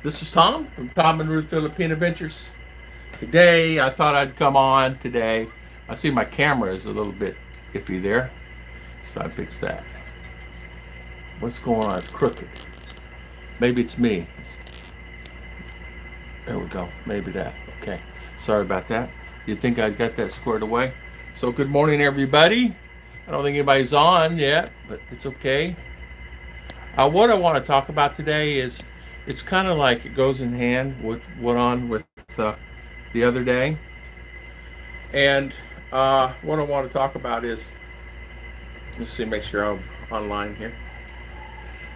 This is Tom from Tom and Ruth Philippine Adventures. Today, I thought I'd come on today. I see my camera is a little bit iffy there, so I fix that. What's going on? It's crooked. Maybe it's me. There we go. Maybe that. Okay. Sorry about that. You'd think I'd got that squared away. So, good morning, everybody. I don't think anybody's on yet, but it's okay. What I want to talk about today is it's kind of like it goes in hand with what on with the other day. And what I want to talk about is, let's see, make sure I'm online here.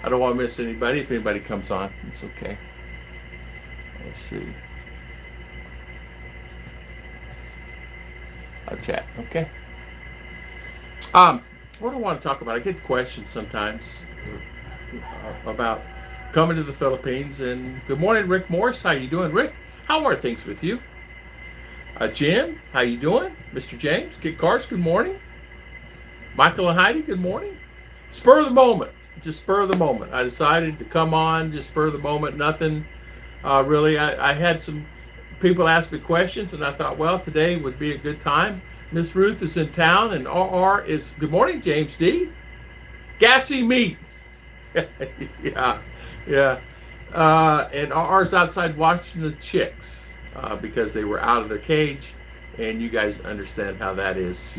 I don't want to miss anybody. If anybody comes on, it's okay. Let's see. I'll chat. Okay. What I want to talk about, I get questions sometimes about coming to the Philippines. And good morning, Rick Morris. How you doing, Rick? How are things with you? Jim, how you doing? Mr. James, Kit Cars, good morning. Michael and Heidi, good morning. Spur of the moment, just spur of the moment. I decided to come on, just spur of the moment. Nothing really. I had some people ask me questions, and I thought, well, today would be a good time. Miss Ruth is in town, and RR is, good morning, James D. Gassy meat. yeah, yeah. And RR's outside watching the chicks because they were out of their cage, and you guys understand how that is.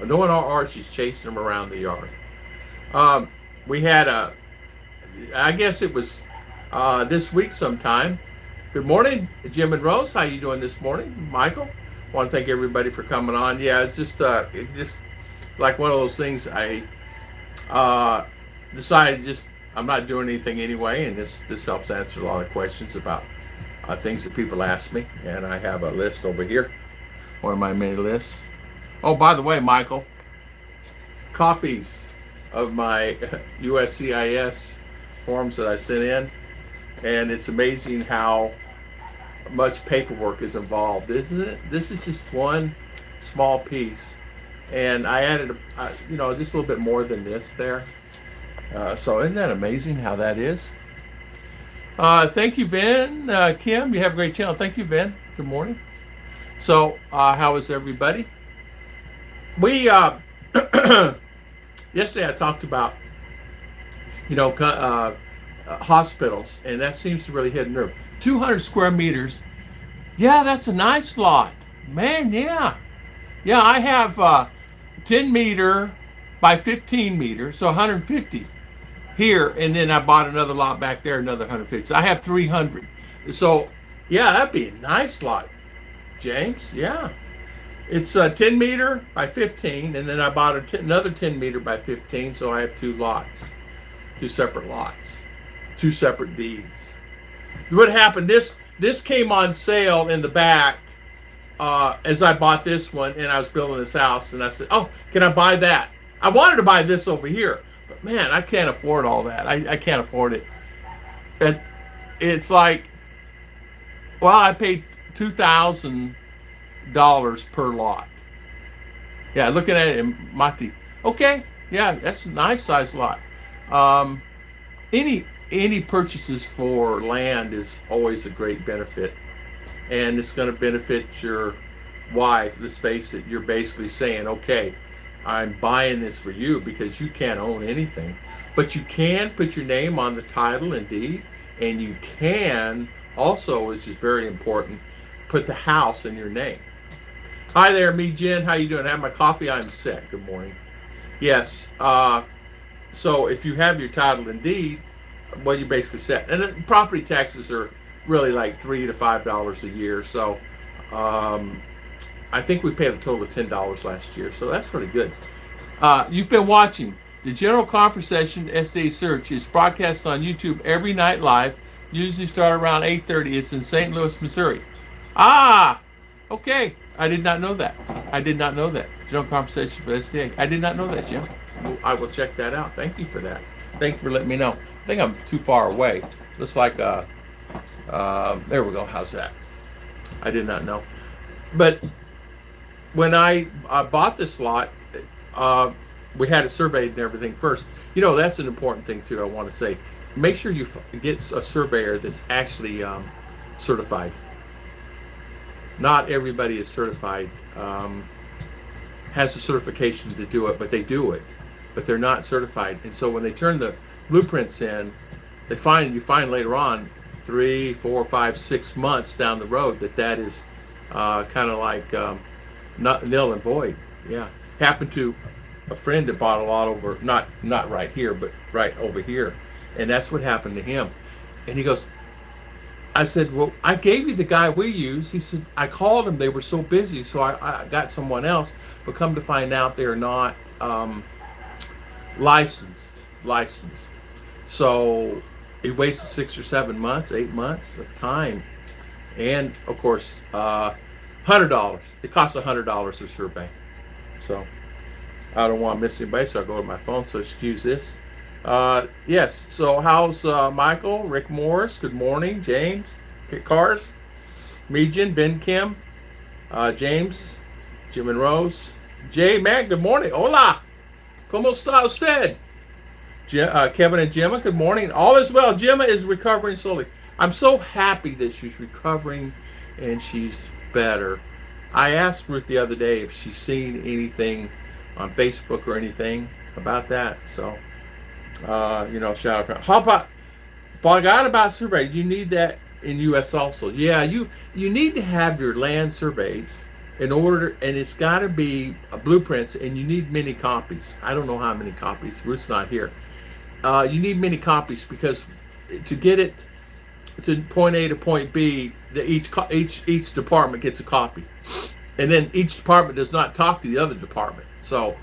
Knowing RR, she's chasing them around the yard. We had I guess it was this week sometime. Good morning, Jim and Rose. How you doing this morning, Michael? Want to thank everybody for coming on. Yeah, it's just like one of those things. I decided I'm not doing anything anyway, and this helps answer a lot of questions about things that people ask me. And I have a list over here, one of my many lists. Oh, by the way, Michael, copies of my USCIS forms that I sent in, and it's amazing how much paperwork is involved, isn't it? This is just one small piece, and I added, just a little bit more than this there. So isn't that amazing how that is? Thank you, Vin. Kim, you have a great channel. Thank you, Vin. Good morning. So, how is everybody? We yesterday I talked about hospitals, and that seems to really hit a nerve. 200 square meters. Yeah, that's a nice lot, man. Yeah, I have 10 meter by 15 meters, so 150 here, and then I bought another lot back there, another 150. So I have 300. So yeah, that'd be a nice lot, James. Yeah, it's 10 meter by 15, and then I bought another 10 meter by 15. So I have two separate lots, two separate deeds. What happened? This came on sale in the back as I bought this one, and I was building this house, and I said, "Oh, can I buy that?" I wanted to buy this over here, but man, I can't afford all that. I can't afford it. And it's like, well, I paid $2,000 per lot. Yeah, looking at it in Mati. Okay, yeah, that's a nice size lot. Any purchases for land is always a great benefit, and it's going to benefit your wife. Let's face it, you're basically saying, okay, I'm buying this for you because you can't own anything, but you can put your name on the title and deed, and you can also, which is very important, put the house in your name. Hi there, me Jen. How you doing? I have my coffee. I'm set. Good morning. Yes. So if you have your title and deed, well, you're basically set. And the property taxes are really like $3 to $5 a year. So I think we paid a total of $10 last year. So that's really good. You've been watching the General Conversation SDA Search. Is broadcast on YouTube every night live. Usually start around 8:30. It's in St. Louis, Missouri. Okay. I did not know that. General Conversation for SDA. I did not know that, Jim. I will check that out. Thank you for that. Thank you for letting me know. I think I'm too far away. Looks like, there we go. How's that? I did not know. But when I bought this lot, we had it surveyed and everything first. That's an important thing too. I want to say make sure you get a surveyor that's actually certified. Not everybody is certified, has a certification to do it, but they do it, but they're not certified. And so when they turn the blueprints in, you find later on, 3, 4, 5, 6 months down the road that is kind of like not nil and void. Yeah, happened to a friend that bought a lot over, not right here, but right over here, and that's what happened to him. And he goes, I said, well, I gave you the guy we use. He said, I called them, they were so busy, so I got someone else. But come to find out, they're not licensed. So he wasted 6 or 7 months, 8 months of time, and of course, $100. It costs $100 a survey. So I don't want to miss anybody, so I go to my phone. So excuse this. Yes. So how's Michael, Rick Morris? Good morning, James, Cars, Megan, Ben Kim, James, Jim and Rose, Jay, Matt. Good morning. Hola. ¿Cómo está usted? Kevin and Gemma. Good morning. All is well. Gemma is recovering slowly. I'm so happy that she's recovering and she's better. I asked Ruth the other day if she's seen anything on Facebook or anything about that. So. Shout out. How about, forgot about survey? You need that in U.S. also. Yeah, you need to have your land surveyed in order, and it's got to be blueprints, and you need many copies. I don't know how many copies. Ruth's not here. You need many copies because to get it to point A to point B, each department gets a copy, and then each department does not talk to the other department. So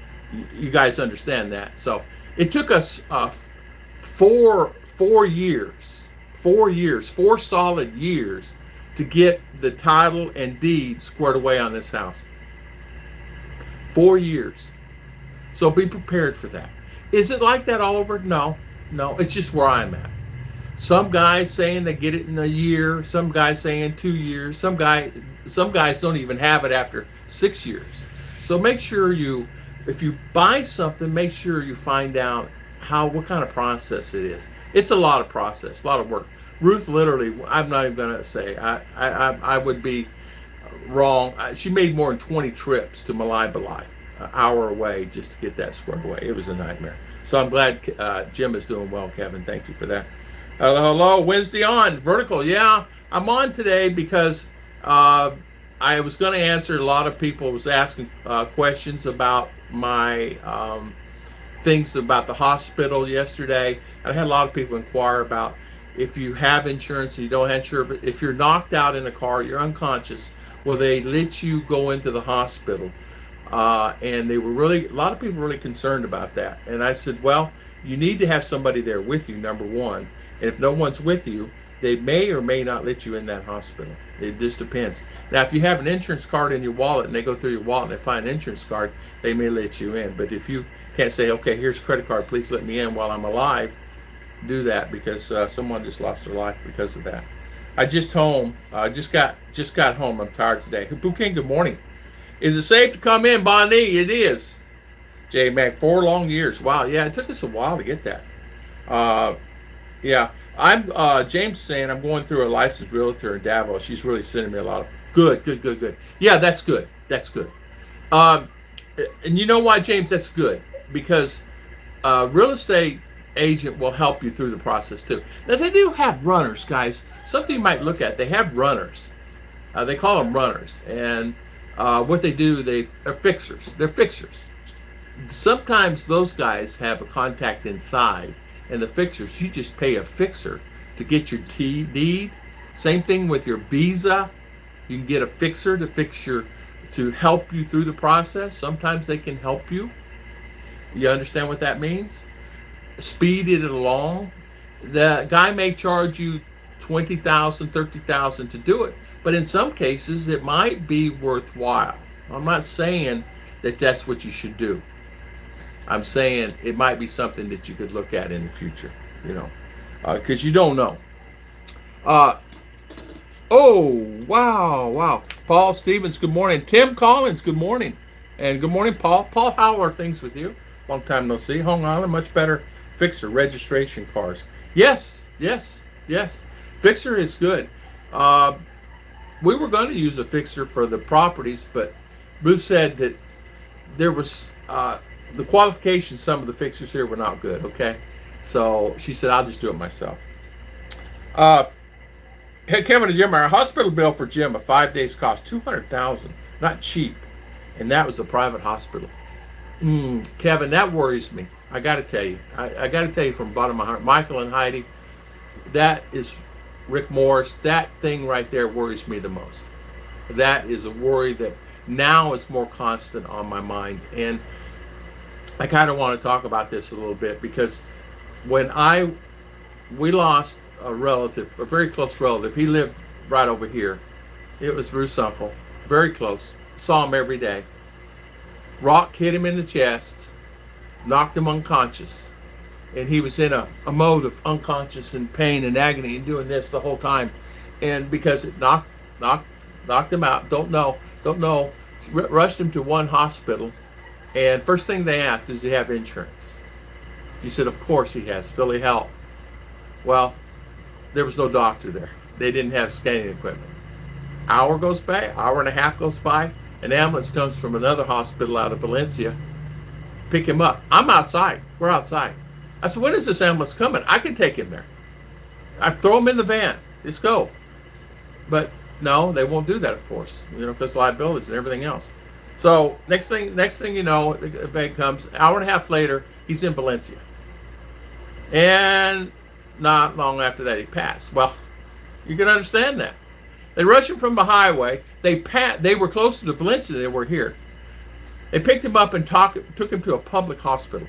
you guys understand that. So. It took us 4 solid years to get the title and deed squared away on this house. 4 years. So be prepared for that. Is it like that all over? No, it's just where I'm at. Some guys saying they get it in a year, some guys saying 2 years, some guys don't even have it after 6 years. So make sure if you buy something, make sure you find out what kind of process it is. It's a lot of process, a lot of work. Ruth literally, I'm not even going to say, I would be wrong. She made more than 20 trips to Malai, an hour away, just to get that squared away. It was a nightmare. So I'm glad Jim is doing well, Kevin. Thank you for that. Hello, Wednesday on, Vertical. Yeah, I'm on today because I was going to answer, a lot of people was asking questions about my things about the hospital yesterday. I had a lot of people inquire about if you have insurance and you don't have insurance, if you're knocked out in a car, you're unconscious, will they let you go into the hospital? And they were a lot of people really concerned about that. And I said, well, you need to have somebody there with you, number one. And if no one's with you, they may or may not let you in that hospital. It just depends. Now, if you have an insurance card in your wallet and they go through your wallet and they find an insurance card, they may let you in. But if you can't say, okay, here's a credit card, please let me in while I'm alive, do that because someone just lost their life because of that. I just got home. I'm tired today. Bouquin, good morning. Is it safe to come in, Bonnie? It is. J Mac, 4 long years. Wow, yeah, it took us a while to get that. Yeah. I'm James saying I'm going through a licensed realtor in Davos. She's really sending me a lot of good. Yeah, that's good. And you know why, James? That's good because real estate agent will help you through the process too. Now they do have runners, guys. Something you might look at. They have runners. They call them runners, and what they do, they are fixers. They're fixers. Sometimes those guys have a contact inside. And the fixers, you just pay a fixer to get your deed. Same thing with your visa. You can get a fixer to help you through the process. Sometimes they can help you. You understand what that means? Speed it along. The guy may charge you $20,000, $30,000 to do it, but in some cases it might be worthwhile. I'm not saying that that's what you should do. I'm saying it might be something that you could look at in the future, because you don't know. Oh, wow. Paul Stevens, good morning. Tim Collins, good morning. And good morning, Paul. Paul, how are things with you? Long time no see. Long Island, much better fixer, registration cars. Yes, yes, yes. Fixer is good. Uh, we were going to use a fixer for the properties, but Ruth said that there was the qualifications. Some of the fixers here were not good. Okay, so she said I'll just do it myself. Uh, hey, Kevin and Jim, our hospital bill for Jim, a 5 days cost 200,000. Not cheap, and that was a private hospital. Kevin, that worries me. I got to tell you. I got to tell you from the bottom of my heart, Michael and Heidi, that is Rick Morris. That thing right there worries me the most. That is a worry that now is more constant on my mind, and I kind of want to talk about this a little bit because when we lost a relative, a very close relative. He lived right over here. It was Ruth's uncle, very close. Saw him every day. Rock hit him in the chest, knocked him unconscious, and he was in a mode of unconscious and pain and agony and doing this the whole time. And because it knocked him out, don't know, rushed him to one hospital, and first thing they asked, does he have insurance? He said, of course he has, Philly Health. Well, there was no doctor there. They didn't have scanning equipment. Hour goes by, hour and a half goes by, an ambulance comes from another hospital out of Valencia, pick him up. I'm outside. We're outside. I said, when is this ambulance coming? I can take him there. I throw him in the van. Let's go. But no, they won't do that, of course, because liabilities and everything else. So next thing you know, the van comes. Hour and a half later, he's in Valencia. And not long after that, he passed. Well, you can understand that. They rushed him from the highway. They were closer to Valencia than they were here. They picked him up and took him to a public hospital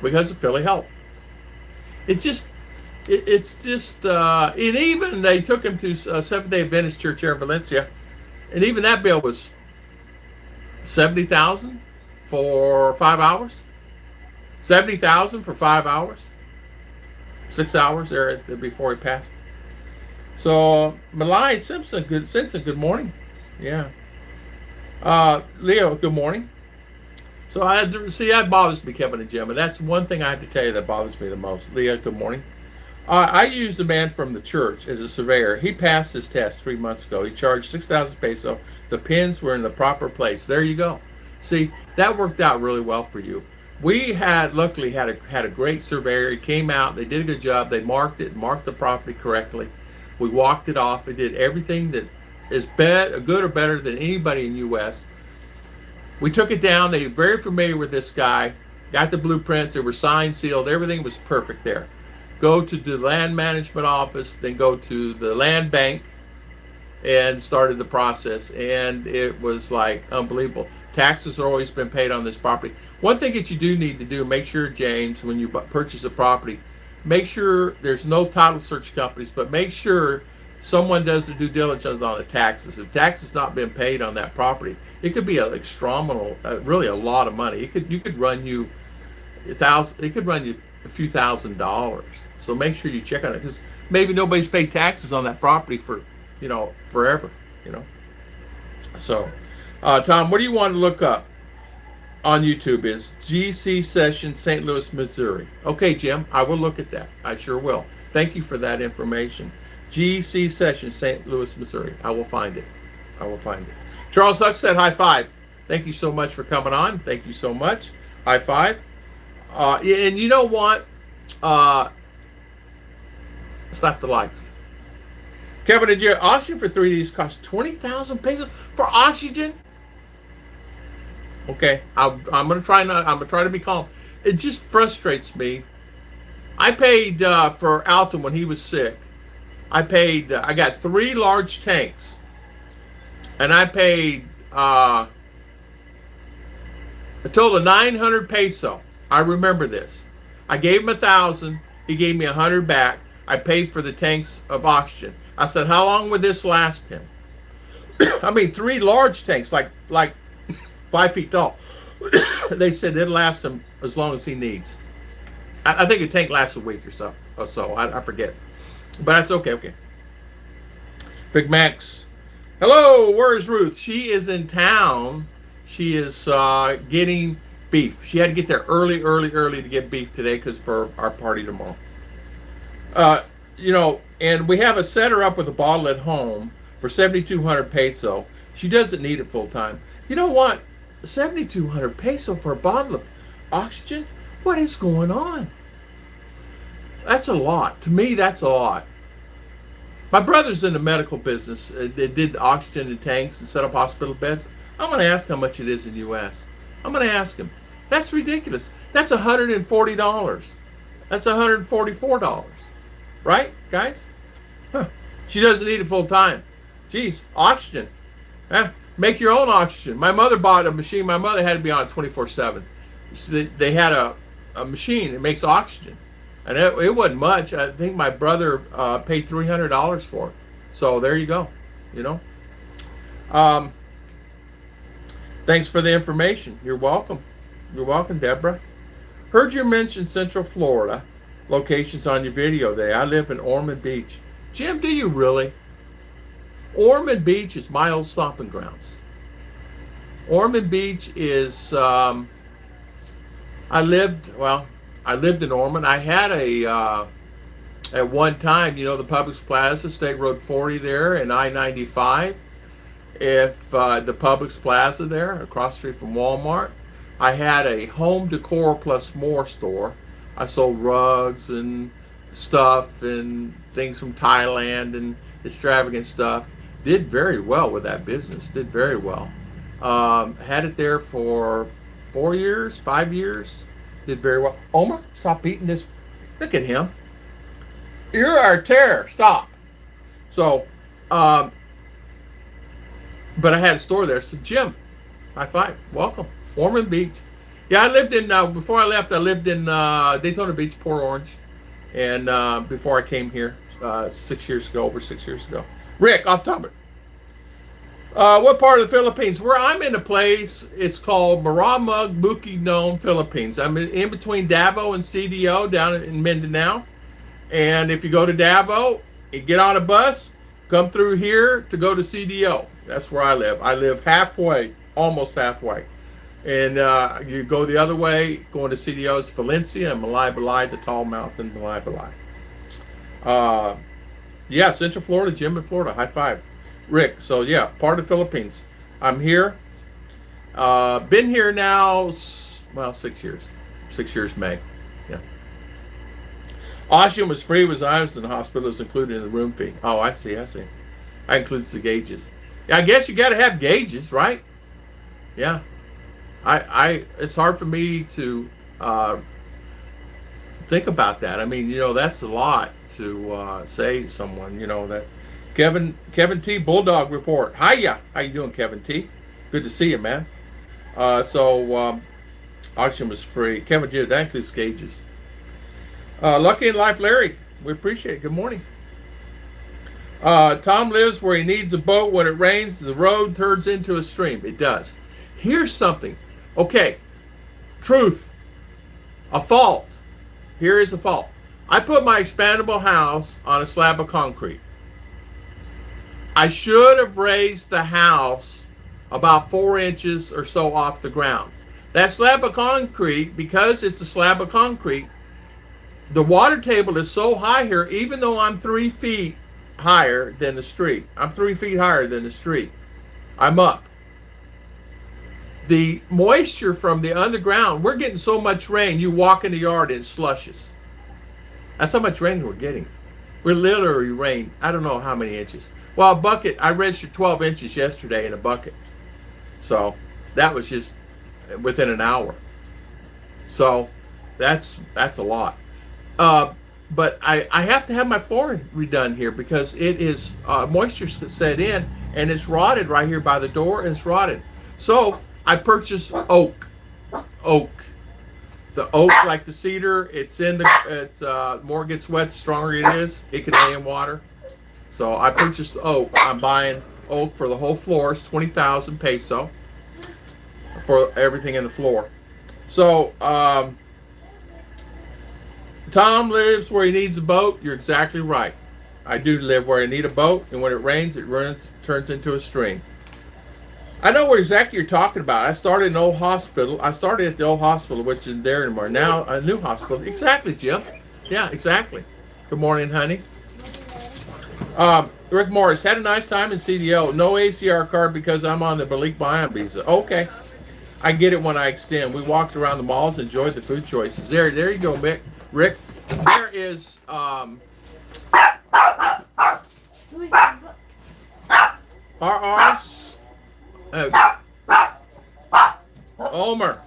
because of Philly Health. It's just, and even they took him to Seventh-day Adventist Church here in Valencia, and even that bill was $70,000 for 5 hours. $70,000 for 5 hours. 6 hours there before he passed. So Malai Simpson, good morning. Yeah. Leo, good morning. So that bothers me, Kevin and Jim, and that's one thing I have to tell you that bothers me the most. Leah, good morning. I used a man from the church as a surveyor. He passed his test 3 months ago. He charged 6,000 peso. The pins were in the proper place. There you go. See, that worked out really well for you. We luckily had a great surveyor. He came out. They did a good job. They marked the property correctly. We walked it off. They did everything that is good or better than anybody in the U.S. We took it down. They were very familiar with this guy. Got the blueprints. They were signed, sealed. Everything was perfect there. Go to the land management office, then go to the land bank, and started the process. And it was like unbelievable. Taxes have always been paid on this property. One thing that you do need to do, make sure, James, when you purchase a property, make sure there's no title search companies, but make sure someone does the due diligence on the taxes. If taxes not been paid on that property, it could be really a lot of money. You could run you a few $1,000s. So make sure you check on it, because maybe nobody's paid taxes on that property for forever. So, Tom, what do you want to look up on YouTube? Is GC Session St. Louis, Missouri. Okay, Jim, I will look at that. I sure will. Thank you for that information. GC Session St. Louis, Missouri. I will find it. Charles Huck said high five. Thank you so much for coming on. Thank you so much. High five. And you know what? Slap the likes. Kevin and Jerry, oxygen for 3 days costs 20,000 pesos for oxygen. Okay, I'm gonna try to be calm. It just frustrates me. I paid for Alton when he was sick. I got 3 large tanks, and I paid a total of 900 peso. I remember this. I gave him 1,000. He gave me 100 back. I paid for the tanks of oxygen. I said, how long would this last him? I mean, 3 large tanks, like 5 feet tall. They said it'll last him as long as he needs. I think a tank lasts a week or so. I forget. But that's okay. Big Max. Hello, where's Ruth? She is in town. She is getting beef. She had to get there early to get beef today because for our party tomorrow. You know, and we have a set her up with a bottle at home for 7,200 peso. She doesn't need it full time. You know what? 7,200 peso for a bottle of oxygen? What is going on? That's a lot. To me, that's a lot. My brother's in the medical business. They did oxygen in tanks and set up hospital beds. I'm going to ask how much it is in the U.S. I'm going to ask him. That's ridiculous. That's $140. That's $144. Right, guys? Huh. She doesn't need it full time. Geez, oxygen. Make your own oxygen. My mother bought a machine. My mother had to be on it 24/7. So they had a machine that makes oxygen. And it wasn't much. I think my brother paid $300 for it. So there you go. You know. Thanks for the information. You're welcome. You're welcome, Deborah. Heard you mention Central Florida locations on your video there. I live in Ormond Beach. Jim, do you really? Ormond Beach is my old stomping grounds. Ormond Beach is, I lived in Ormond. I had at one time, you know, the Publix Plaza, State Road 40 there, and I-95. If the Publix Plaza there, across the street from Walmart. I had a home decor plus more store. I sold rugs and stuff and things from Thailand and extravagant stuff. Did very well with that business. Did very well. Had it there for 4 years, 5 years. Did very well. Omar, stop eating this. Look at him. You're our terror. Stop. So, but I had a store there. So, Jim, high five. Welcome. Ormond Beach. Yeah, I lived in, before I left, I lived in Daytona Beach, Port Orange. And before I came here, 6 years ago, over 6 years ago. Rick, off topic. What part of the Philippines? Where I'm in a place, it's called Mindinao Bukidnon, Philippines. I'm in between Davao and CDO down in Mindinao. And if you go to Davao, you get on a bus, come through here to go to CDO. That's where I live. I live halfway, almost halfway. And you go the other way, going to CDO's Valencia and Balay, the tall mountain, Balay. Yeah, Central Florida, Jim in Florida. High five. Rick, so yeah, part of the Philippines. I'm here. Been here now, 6 years. 6 years May. Yeah. Oxygen was free was I was in the hospital. It was included in the room fee. Oh, I see. I includes the gauges. Yeah, I guess you got to have gauges, right? Yeah. It's hard for me to think about that. I mean, you know, that's a lot to say to someone, you know, that Kevin T. Bulldog Report. Hiya. How you doing, Kevin T? Good to see you, man. Oxygen was free. Kevin G, that includes gauges. Lucky in Life, Larry. We appreciate it. Good morning. Tom lives where he needs a boat. When it rains, the road turns into a stream. It does. Here's something. Okay. Truth. A fault. Here is a fault. I put my expandable house on a slab of concrete. I should have raised the house about 4 inches or so off the ground. That slab of concrete, because it's a slab of concrete, the water table is so high here, even though I'm 3 feet higher than the street. I'm 3 feet higher than the street. I'm up. The moisture from the underground, we're getting so much rain, you walk in the yard and it slushes. That's how much rain we're getting. We're literally rain, I don't know how many inches. Well, a bucket, I registered 12 inches yesterday in a bucket. So that was just within an hour. So that's a lot. But I have to have my flooring redone here because it is moisture set in and it's rotted right here by the door and it's rotted. So I purchased oak. The oak, like the cedar, it's more it gets wet, the stronger it is. It can lay in water. So I purchased oak. I'm buying oak for the whole floor. It's 20,000 peso for everything in the floor. So Tom lives where he needs a boat. You're exactly right. I do live where I need a boat, and when it rains, turns into a stream. I know what exactly you're talking about. I started in an old hospital. I started at the old hospital, which isn't there anymore. Now a new hospital. Exactly, Jim. Yeah, exactly. Good morning, honey. Rick Morris, had a nice time in CDO. No ACR card because I'm on the Malik Bayan visa. Okay. I get it when I extend. We walked around the malls, enjoyed the food choices. There you go, Mick. Rick. There is RR. Omer.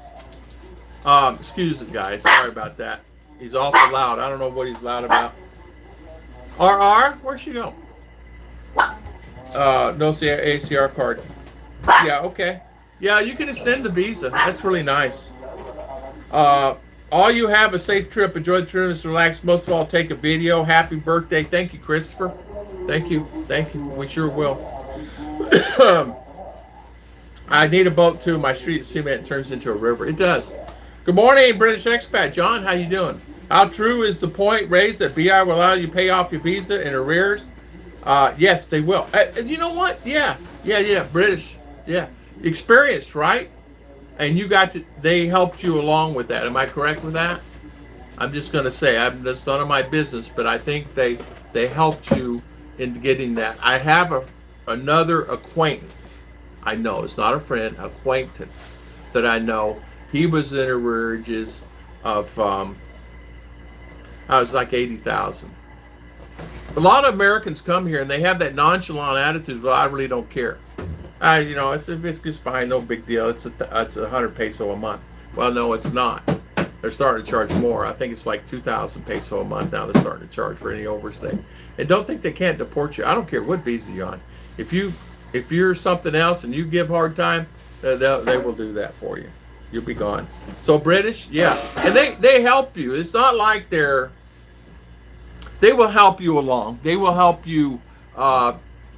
Excuse it, guys. Sorry about that. He's awful loud. I don't know what he's loud about. RR, where'd she go? No ACR card. Yeah, okay. Yeah, you can extend the visa. That's really nice. All you have a safe trip. Enjoy the trip. Relax. Most of all, take a video. Happy birthday. Thank you, Christopher. Thank you. Thank you. We sure will. I need a boat too. My street cement turns into a river. It does. Good morning, British expat. John, how you doing? How true is the point raised that BI will allow you to pay off your visa in arrears? Yes, they will. You know what? Yeah. British. Yeah. Experienced, right? And you got to, they helped you along with that. Am I correct with that? I'm just going to say, that's none of my business, but I think they helped you in getting that. I have another acquaintance. I know, it's not a friend, acquaintance that I know. He was in arrearages of, I was like 80,000. A lot of Americans come here and they have that nonchalant attitude. Well, I really don't care. It's just fine, no big deal. It's 100 peso a month. Well, no, it's not. They're starting to charge more. I think it's like 2,000 peso a month now. They're starting to charge for any overstay. And don't think they can't deport you. I don't care what visa you're on. If you're something else and you give hard time, they will do that for you. You'll be gone. So British, yeah, and they help you. It's not like they will help you along. They will help you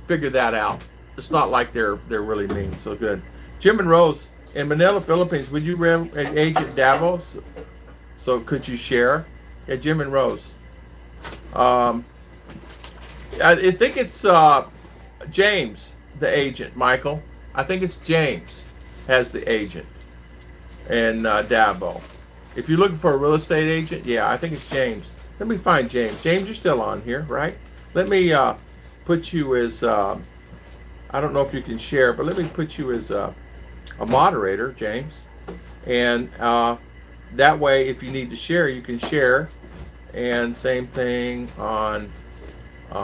figure that out. It's not like they're really mean. So good. Jim and Rose in Manila, Philippines. Would you Agent Davos? So could you share? Yeah, Jim and Rose. I think it's James, the agent. Michael. I think it's James has the agent. And Dabo. If you're looking for a real estate agent, yeah, I think it's James. Let me find James. James, you're still on here, right? Let me put you as, I don't know if you can share, but let me put you as a moderator, James. And that way, if you need to share, you can share. And same thing on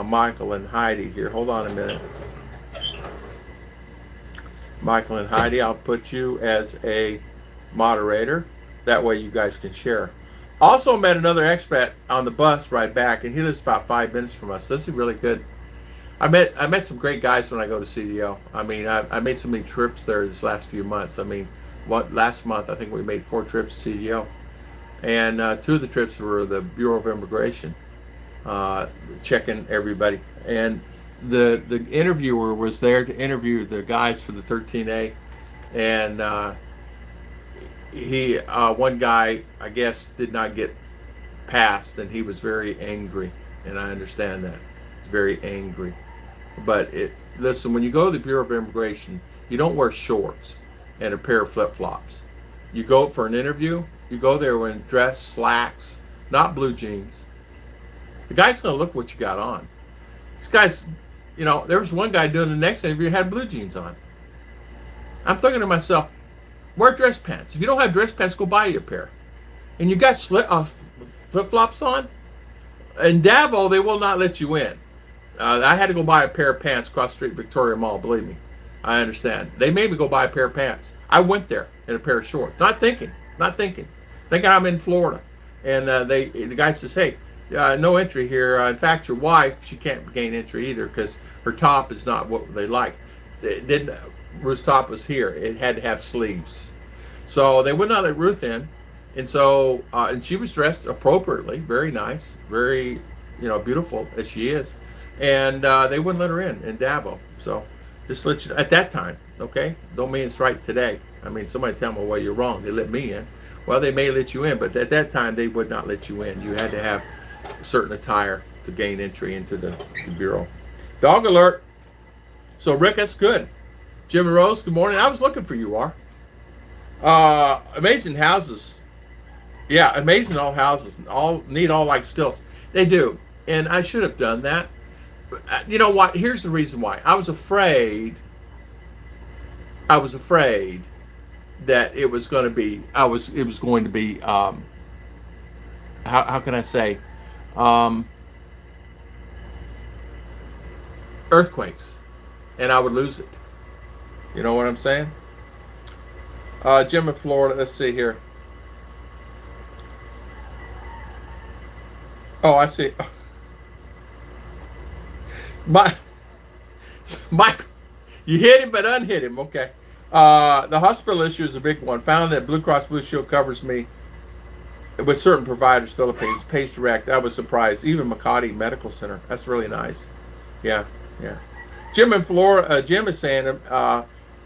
Michael and Heidi here. Hold on a minute. Michael and Heidi, I'll put you as a moderator. That way you guys can share. Also met another expat on the bus ride back, and he lives about 5 minutes from us. This is really good. I met some great guys when I go to CDO. I mean, I made so many trips there this last few months. I mean, last month I think we made 4 trips to CDO, and 2 of the trips were the Bureau of Immigration, checking everybody. And the interviewer was there to interview the guys for the 13A, and one guy, I guess, did not get passed, and he was very angry, and I understand that. He's very angry. But listen, when you go to the Bureau of Immigration, you don't wear shorts and a pair of flip-flops. You go for an interview, you go there in dress, slacks, not blue jeans. The guy's going to look what you got on. This guy's, there was one guy doing the next interview who had blue jeans on. I'm thinking to myself, wear dress pants. If you don't have dress pants, go buy you a pair. And you got flip-flops on? In Davao, they will not let you in. I had to go buy a pair of pants across the street, Victoria Mall, believe me. I understand. They made me go buy a pair of pants. I went there in a pair of shorts. Not thinking. Thinking I'm in Florida. And the guy says, hey, no entry here. In fact, your wife, she can't gain entry either because her top is not what they like. Ruth's top was here. It had to have sleeves. So they would not let Ruth in. And so, and she was dressed appropriately, very nice, very, beautiful as she is. And they wouldn't let her in Davao. So just let you know, at that time, okay? Don't mean it's right today. I mean, somebody tell me, well, you're wrong. They let me in. Well, they may let you in, but at that time, they would not let you in. You had to have a certain attire to gain entry into the Bureau. Dog alert. So, Rick, that's good. Jim and Rose, good morning. I was looking for you, amazing houses. Yeah, amazing all houses. All need all like stilts. They do. and I should have done that. But, you know what? Here's the reason why. I was afraid. I was afraid that it was going to be. It was going to be. How can I say? Um, Earthquakes, and I would lose it. You know what I'm saying? Jim in Florida. Let's see here. Oh, I see. My Mike, you hit him but unhit him. Okay. The hospital issue is a big one. Found that Blue Cross Blue Shield covers me with certain providers, Philippines, pays direct. I was surprised. Even Makati Medical Center. That's really nice. Yeah, yeah. Jim in Florida. Jim is saying.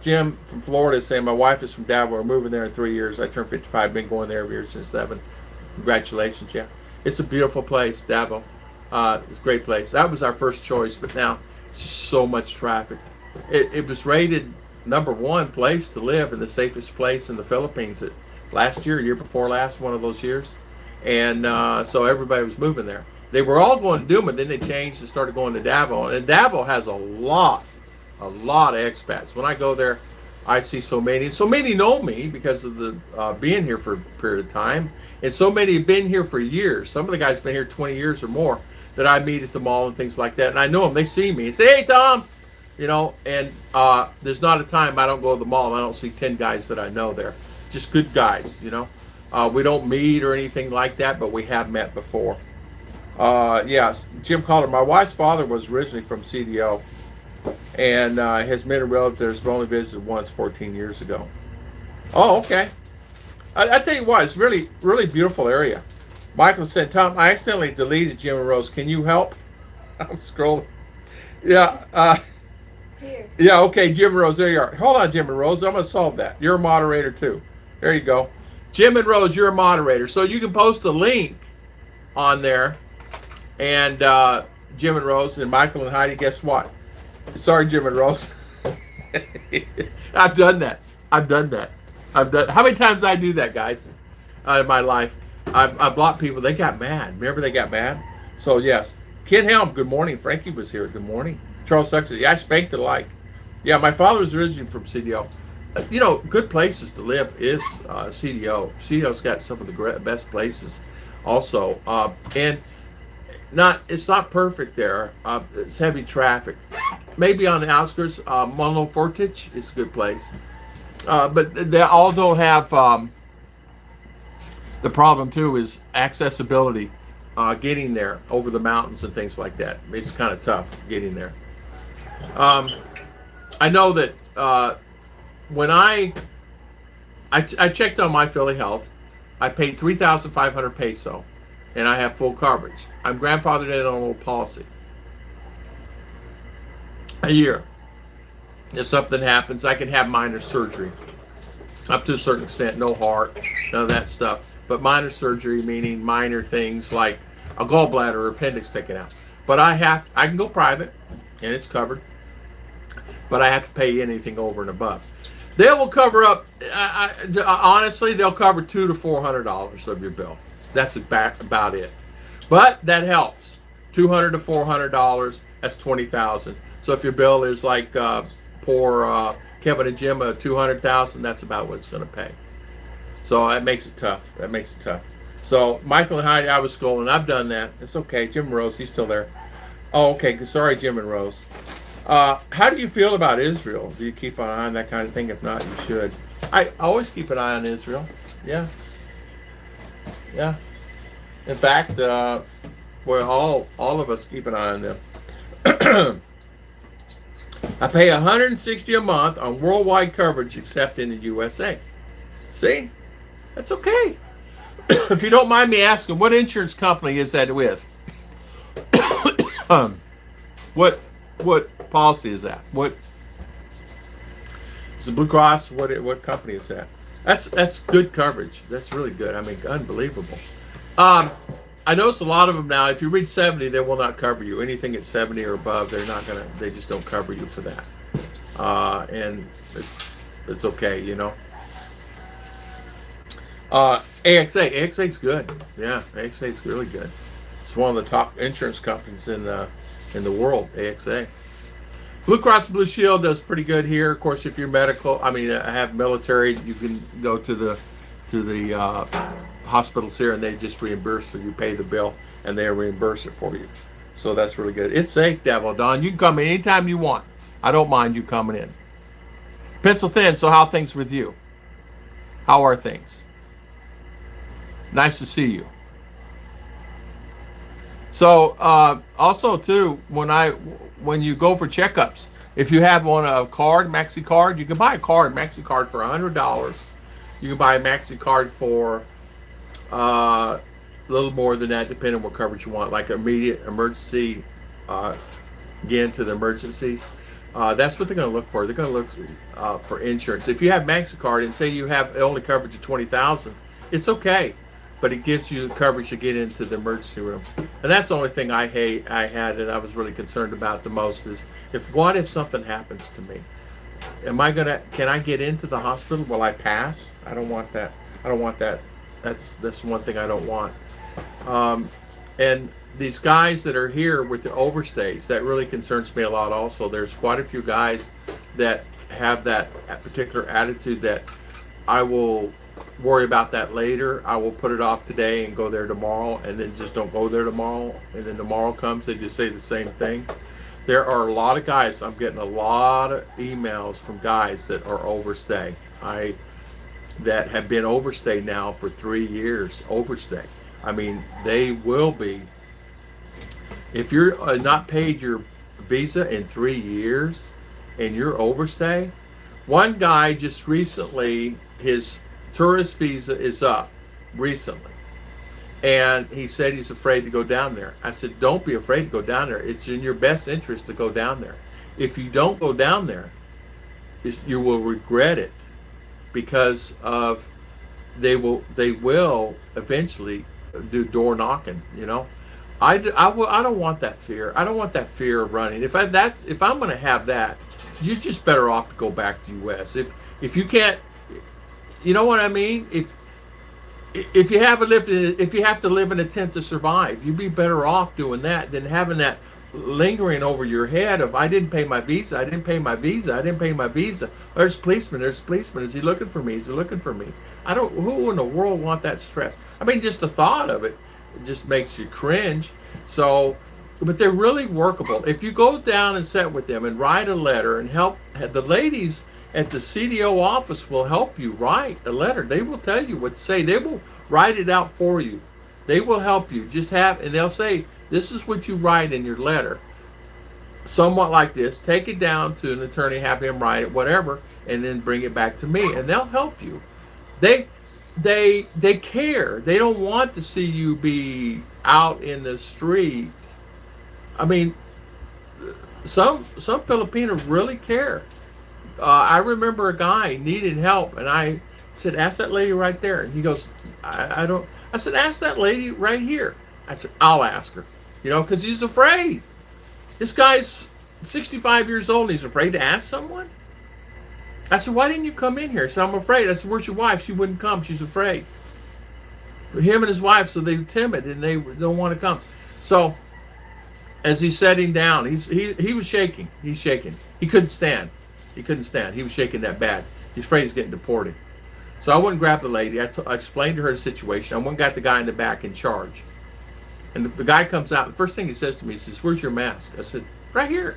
Jim from Florida is saying my wife is from Davao. We're moving there in 3 years. I turned 55. Been going there every year since 7. Congratulations. Yeah, it's a beautiful place, Davao. It's a great place. That was our first choice, but now it's just so much traffic. It was rated #1 place to live and the safest place in the Philippines last year before last, one of those years. And so everybody was moving there. They were all going to Duma, then they changed and started going to Davao. And Davao has a lot of expats. When I go there, I see so many. And so many know me because of the being here for a period of time. And so many have been here for years. Some of the guys have been here 20 years or more that I meet at the mall and things like that. And I know them. They see me and say, hey, Tom. You know, and there's not a time I don't go to the mall and I don't see 10 guys that I know there. Just good guys, you know. We don't meet or anything like that, but we have met before. Yes, Jim Calder. My wife's father was originally from CDO, and his many relatives but only visited once 14 years ago. Oh, okay. I tell you what, it's really, really beautiful area. Michael said, Tom, I accidentally deleted Jim and Rose. Can you help? I'm scrolling. Yeah. Here. Yeah, okay, Jim and Rose, there you are. Hold on, Jim and Rose. I'm going to solve that. You're a moderator, too. There you go. Jim and Rose, you're a moderator. So you can post a link on there. And Jim and Rose and Michael and Heidi, guess what? Sorry, Jim and Rose. I've done that. How many times I do that, guys, in my life? I blocked people. They got mad. Remember they got mad? So, yes. Ken Helm, good morning. Frankie was here. Good morning. Charles Sucks, yeah, I spanked the like. Yeah, my father was originally from CDO. You know, good places to live is CDO. CDO's got some of the best places also. And it's not perfect there. It's heavy traffic. Maybe on the outskirts, Mono Fortich is a good place. But they all don't have, the problem too is accessibility, getting there over the mountains and things like that. It's kind of tough getting there. I know that when I checked on my Philly Health, I paid 3,500 peso, and I have full coverage. I'm grandfathered in on a little policy. A year. If something happens, I can have minor surgery. Up to a certain extent, no heart, none of that stuff. But minor surgery meaning minor things like a gallbladder or appendix taken out. But I can go private, and it's covered. But I have to pay anything over and above. They will cover up. Honestly, they'll cover $200 to $400 of your bill. That's about it. But that helps. $200 to $400. That's $20,000. So if your bill is like poor Kevin and Jim, $200,000, that's about what it's going to pay. So that makes it tough. So Michael and Heidi, I was scrolling. I've done that. It's okay. Jim and Rose, he's still there. Oh, okay. Sorry, Jim and Rose. How do you feel about Israel? Do you keep an eye on that kind of thing? If not, you should. I always keep an eye on Israel. Yeah. In fact, all of us keep an eye on them. I pay $160 a month on worldwide coverage except in the USA. See? That's okay. If you don't mind me asking, what insurance company is that with? What policy is that? What is it? Blue Cross? What company is that? That's good coverage. That's really good. I mean, unbelievable. I notice a lot of them now. If you reach 70, they will not cover you. Anything at 70 or above, they're not gonna. They just don't cover you for that. And it's okay, you know. AXA is good. Yeah, AXA is really good. It's one of the top insurance companies in the world, AXA. Blue Cross Blue Shield does pretty good here. Of course, if you're medical, I have military, you can go to the hospitals here, and they just reimburse, so you pay the bill, and they reimburse it for you. So that's really good. It's safe, Devil Don. You can come in anytime you want. I don't mind you coming in. Pencil thin. So how are things with you? How are things? Nice to see you. So also too, when you go for checkups, if you have on a card, Maxi card, you can buy a card, Maxi card for $100. You can buy a Maxi card for a little more than that, depending on what coverage you want, like immediate emergency, get into the emergencies. That's what they're going to look for. They're going to look for insurance. If you have Maxi card and say you have only coverage of $20,000, it's okay, but it gives you coverage to get into the emergency room. And that's the only thing I had and I was really concerned about the most is what if something happens to me? Can I get into the hospital? Will I pass? I don't want that. That's one thing I don't want. And these guys that are here with the overstays, that really concerns me a lot also. There's quite a few guys that have that particular attitude that I will worry about that later. I will put it off today and go there tomorrow, and then just don't go there tomorrow. And then tomorrow comes, they just say the same thing. There are a lot of guys, I'm getting a lot of emails from guys that are overstay. That have been overstay now for 3 years, overstay. I mean, they will be. If you're not paid your visa in 3 years and you're overstay, one guy just recently, his tourist visa is up recently. And he said he's afraid to go down there. I said, don't be afraid to go down there. It's in your best interest to go down there. If you don't go down there, you will regret it, because of they will eventually do door knocking. I don't want that fear. I don't want that fear of running. If I'm going to have that, you're just better off to go back to the U.S. If you can't, you know what I mean? If you have to live in a tent to survive, you'd be better off doing that than having that lingering over your head of, I didn't pay my visa, I didn't pay my visa, I didn't pay my visa. There's a policeman. Is he looking for me? Is he looking for me? Who in the world want that stress? I mean, just the thought of it just makes you cringe. So, but they're really workable. If you go down and sit with them and write a letter and help, the ladies at the CDO office will help you write a letter. They will tell you what to say. They will write it out for you. They will help you. And they'll say, this is what you write in your letter. Somewhat like this. Take it down to an attorney, have him write it, whatever, and then bring it back to me, and they'll help you. They care. They don't want to see you be out in the street. I mean, some Filipinos really care. I remember a guy needed help, and I said, ask that lady right there. And he goes, I don't. I said, ask that lady right here. I said, I'll ask her. Because he's afraid. This guy's 65 years old and he's afraid to ask someone. I said, why didn't you come in here? He said, I'm afraid. I said, where's your wife? She wouldn't come. She's afraid. Him and his wife, so they're timid and they don't want to come. So as he's sitting down, he was shaking. He's shaking. He couldn't stand. He was shaking that bad. He's afraid he's getting deported. So I went and grabbed the lady. I explained to her the situation. I went and got the guy in the back in charge. And the guy comes out. The first thing he says to me, he says, where's your mask? I said, right here.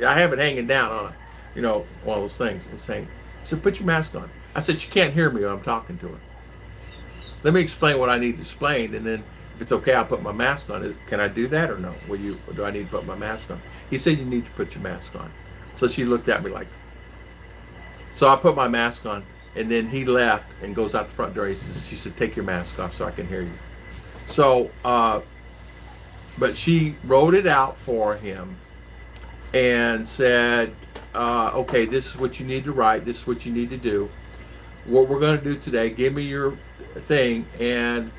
I have it hanging down on one of those things. He said, put your mask on. I said, she can't hear me when I'm talking to her. Let me explain what I need to explain, and then if it's okay, I'll put my mask on. Can I do that or no? Or do I need to put my mask on? He said, you need to put your mask on. So she looked at me like, so I put my mask on, and then he left and goes out the front door. She said, take your mask off so I can hear you. So, but she wrote it out for him and said, okay, this is what you need to write. This is what you need to do. What we're going to do today, give me your thing. And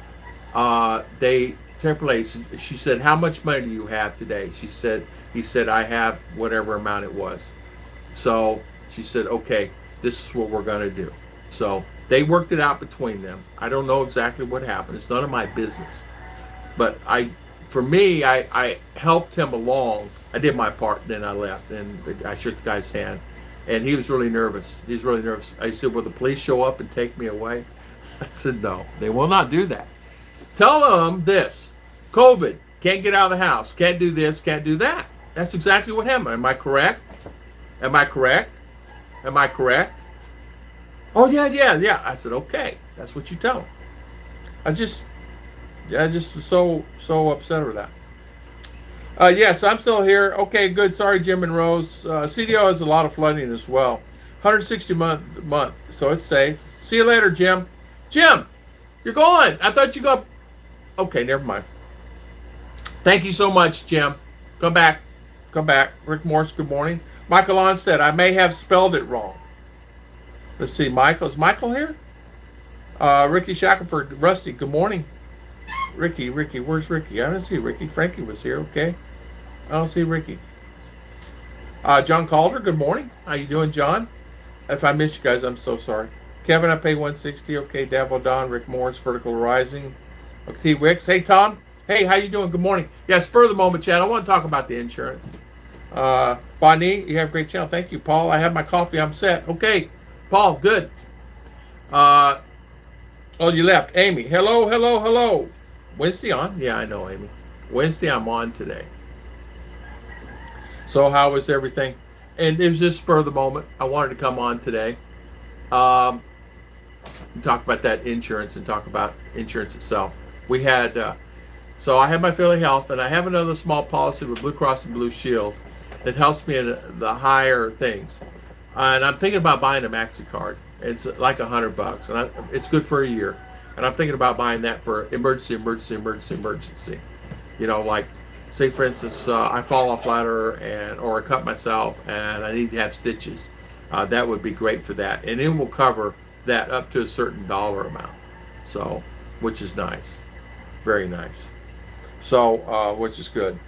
they template. She said, how much money do you have today? He said, I have whatever amount it was. So she said, okay, this is what we're going to do. So they worked it out between them. I don't know exactly what happened. It's none of my business. But I for me, I helped him along. I did my part, then I left, and I shook the guy's hand, and he was really nervous. He was really nervous. I said, "Will the police show up and take me away?" I said, "No, they will not do that. Tell them this: COVID, can't get out of the house, can't do this, can't do that." That's exactly what happened. Am I correct? Am I correct? Am I correct? Oh yeah. I said, okay, that's what you tell them. I just was so upset over that. Yes, I'm still here. Okay, good. Sorry, Jim and Rose. CDO has a lot of flooding as well. 160 month, so it's safe. See you later, Jim. Jim, you're gone. I thought you go. Okay, never mind. Thank you so much, Jim. Come back. Rick Morse, good morning. Michael Onstead, I may have spelled it wrong. Let's see, Michael. Is Michael here? Ricky Shackelford, Rusty, good morning. Ricky, where's Ricky? I don't see Ricky. Frankie was here, okay. I don't see Ricky. John Calder, good morning. How you doing, John? If I missed you guys, I'm so sorry. Kevin, I pay 160. Okay, Davo Don, Rick Morris, Vertical Rising. Okay, T Wicks. Hey, Tom. Hey, how you doing? Good morning. Yeah, spur of the moment, Chad. I want to talk about the insurance. Bonnie, you have a great channel. Thank you, Paul. I have my coffee. I'm set. Okay, Paul, good. Oh, you left. Amy, hello. Wednesday on? Yeah, I know, Amy. Wednesday, I'm on today. So how was everything? And it was just spur of the moment. I wanted to come on today. Talk about that insurance and talk about insurance itself. We had, so I have my Philly Health, and I have another small policy with Blue Cross and Blue Shield that helps me in the higher things. And I'm thinking about buying a Maxi card. It's like $100, and it's good for a year. And I'm thinking about buying that for emergency. You know, like, say for instance, I fall off ladder or I cut myself and I need to have stitches. That would be great for that, and it will cover that up to a certain dollar amount. So, which is nice, very nice. So, which is good.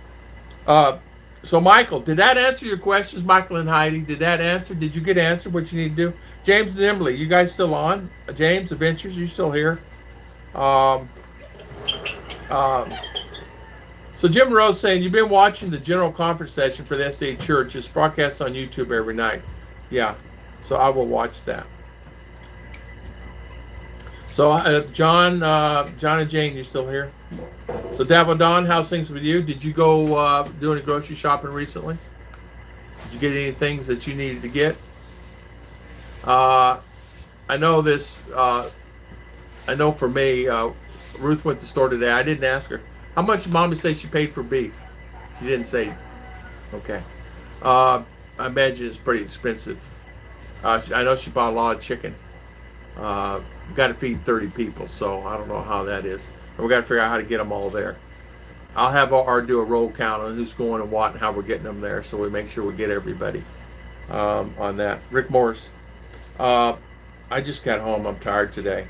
So Michael, did that answer your questions, Michael and Heidi? Did that answer? Did you get answered what you need to do? James and Emily, you guys still on? James Adventures, you still here? So Jim Rose saying, you've been watching the general conference session for the SDA Church. It's broadcast on YouTube every night. Yeah, so I will watch that. So John and Jane, you still here? So Davo Don, how's things with you? Did you go do any grocery shopping recently? Did you get any things that you needed to get? I know this. I know for me, Ruth went to the store today. I didn't ask her. How much did Mommy say she paid for beef? She didn't say. Okay. I imagine it's pretty expensive. I know she bought a lot of chicken. Got to feed 30 people, so I don't know how that is. And we got to figure out how to get them all there. I'll have our do a roll count on who's going and what and how we're getting them there, so we make sure we get everybody on that. Rick Morris. I just got home. I'm tired today.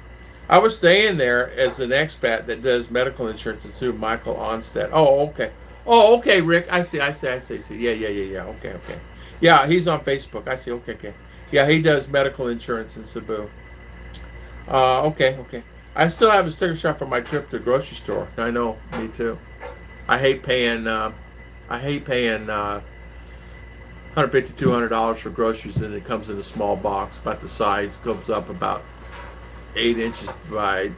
I was staying there as an expat that does medical insurance and Sue Michael Onstead. Oh, okay. Oh, okay, Rick. I see. Yeah. Okay. Yeah, he's on Facebook. I see. Okay. Yeah, he does medical insurance in Cebu. Okay. I still have a sticker shock for my trip to the grocery store. I know, me too. I hate paying $150, $200 for groceries, and it comes in a small box, about the size, goes up about 8 inches by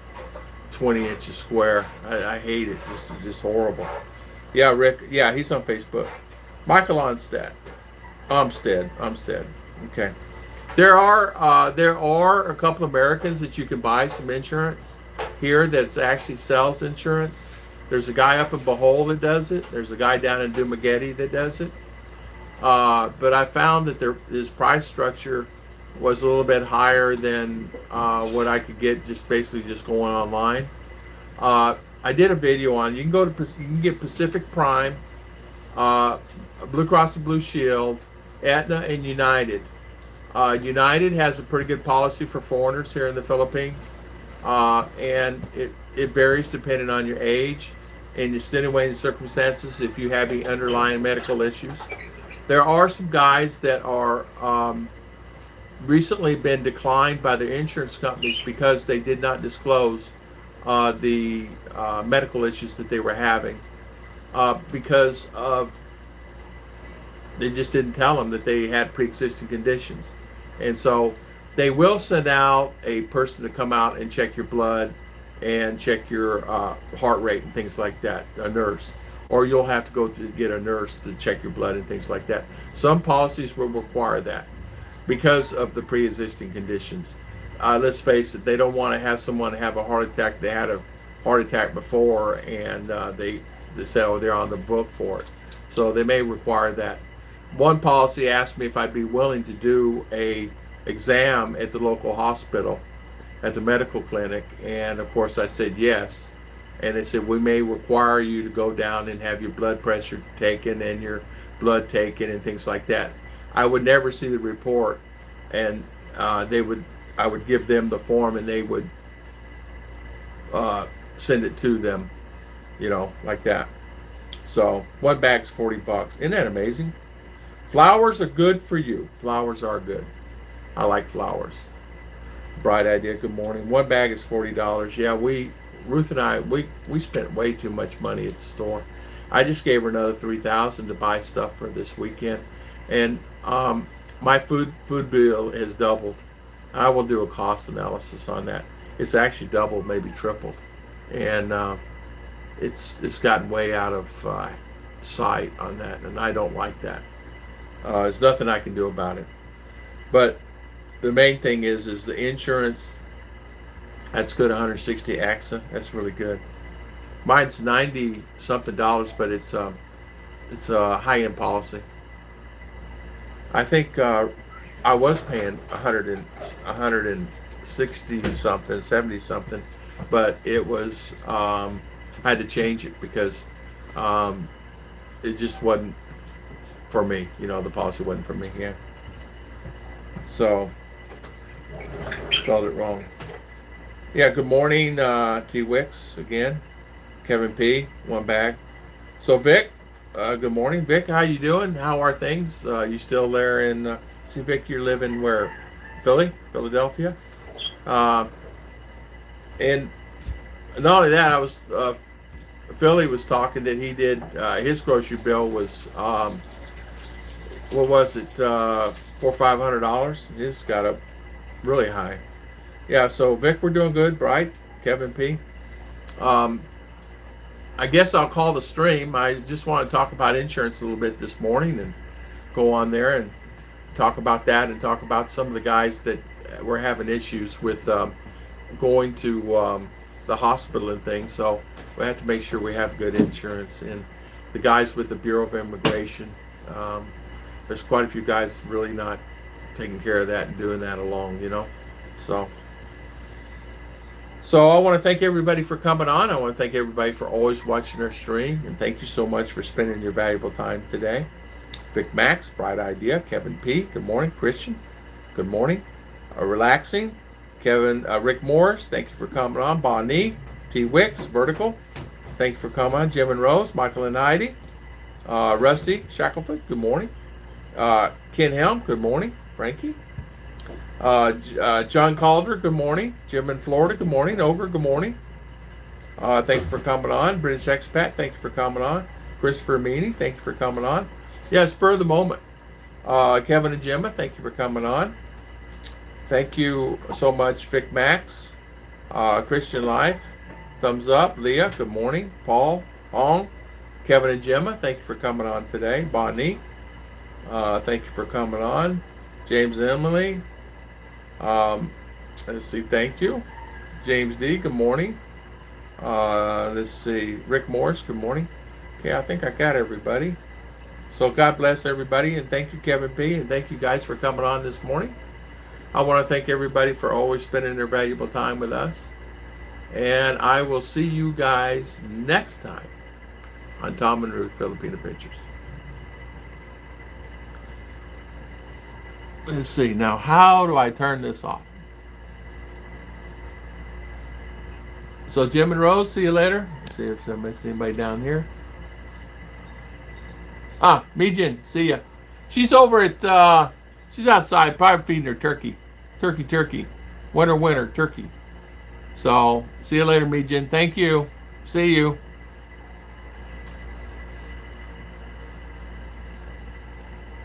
20 inches square. I hate it. Just horrible. Yeah, Rick. Yeah, he's on Facebook. Michael Onstead. Okay. There are a couple of Americans that you can buy some insurance here that actually sells insurance. There's a guy up in Bohol that does it. There's a guy down in Dumaguete that does it. But I found that his price structure was a little bit higher than what I could get just going online. I did a video on. You can get Pacific Prime, Blue Cross and Blue Shield, Aetna, and United. United has a pretty good policy for foreigners here in the Philippines, and it varies depending on your age and your extenuating circumstances if you have any underlying medical issues. There are some guys that are recently been declined by their insurance companies because they did not disclose the medical issues that they were having. because of they just didn't tell them that they had pre-existing conditions. And so they will send out a person to come out and check your blood and check your heart rate and things like that, a nurse. Or you'll have to go to get a nurse to check your blood and things like that. Some policies will require that because of the pre-existing conditions. Let's face it, they don't want to have someone have a heart attack. They had a heart attack before, and they said, oh, they're on the book for it. So they may require that. One policy asked me if I'd be willing to do a exam at the local hospital, at the medical clinic, and of course I said yes. And they said, we may require you to go down and have your blood pressure taken and your blood taken and things like that. I would never see the report, and I would give them the form, and they would send it to them, like that. So one bag's $40. Isn't that amazing? Flowers are good for you. Flowers are good. I like flowers. Bright idea. Good morning. One bag is $40. Yeah, Ruth and I, we spent way too much money at the store. I just gave her another $3,000 to buy stuff for this weekend, and my food bill has doubled. I will do a cost analysis on that. It's actually doubled, maybe tripled, and it's gotten way out of sight on that, and I don't like that. There's nothing I can do about it. But the main thing is the insurance. That's good, 160 AXA. That's really good. Mine's 90 something dollars, but it's a high-end policy. I think I was paying 160 something, 70 something, but it was I had to change it because it just wasn't for me. The policy wasn't for me. Yeah. So spelled it wrong. Yeah. Good morning, T Wicks again. Kevin P. One bag. So Vic. Good morning, Vic. How you doing? How are things? You still there in? See, Vic, you're living where? Philadelphia. And not only that, I was. Philly was talking that he did his grocery bill was what was it, $400 or $500? His got up really high. Yeah, so Vic, we're doing good, right? Kevin P. I guess I'll call the stream. I just want to talk about insurance a little bit this morning and go on there and talk about that and talk about some of the guys that were having issues with going to the hospital and things. So we have to make sure we have good insurance. And the guys with the Bureau of Immigration, there's quite a few guys really not taking care of that and doing that alone, So I want to thank everybody for coming on. I want to thank everybody for always watching our stream. And thank you so much for spending your valuable time today. Vic Max, Bright Idea. Kevin P. Good morning. Christian. Good morning. Relaxing. Kevin, Rick Morris. Thank you for coming on. Bonnie. T. Wicks. Vertical. Thank you for coming on. Jim and Rose. Michael and Heidi. Rusty Shacklefoot. Good morning. Ken Helm. Good morning. Frankie. John Calder, good morning. Jim in Florida, good morning. Ogre, good morning. Thank you for coming on. British Expat, thank you for coming on. Christopher Meany, thank you for coming on. Yeah, spur of the moment. Kevin and Gemma, thank you for coming on. Thank you so much, Vic Max. Christian Life, thumbs up. Leah, good morning. Paul, Hong, Kevin and Gemma, thank you for coming on today. Bonnie, thank you for coming on. James and Emily, let's see, thank you. James D, good morning. Let's see, Rick Morris, good morning. Okay, I think I got everybody. So God bless everybody, and thank you, Kevin P, and thank you guys for coming on this morning. I want to thank everybody for always spending their valuable time with us. And I will see you guys next time on Tom and Ruth Filipino Pictures. Let's see, now how do I turn this off? So Jim and Rose, see you later. Let's see if somebody see anybody down here. Mijin, see ya. She's over at, she's outside, probably feeding her turkey. Turkey. Winter, turkey. So, see you later, Mijin. Thank you. See you.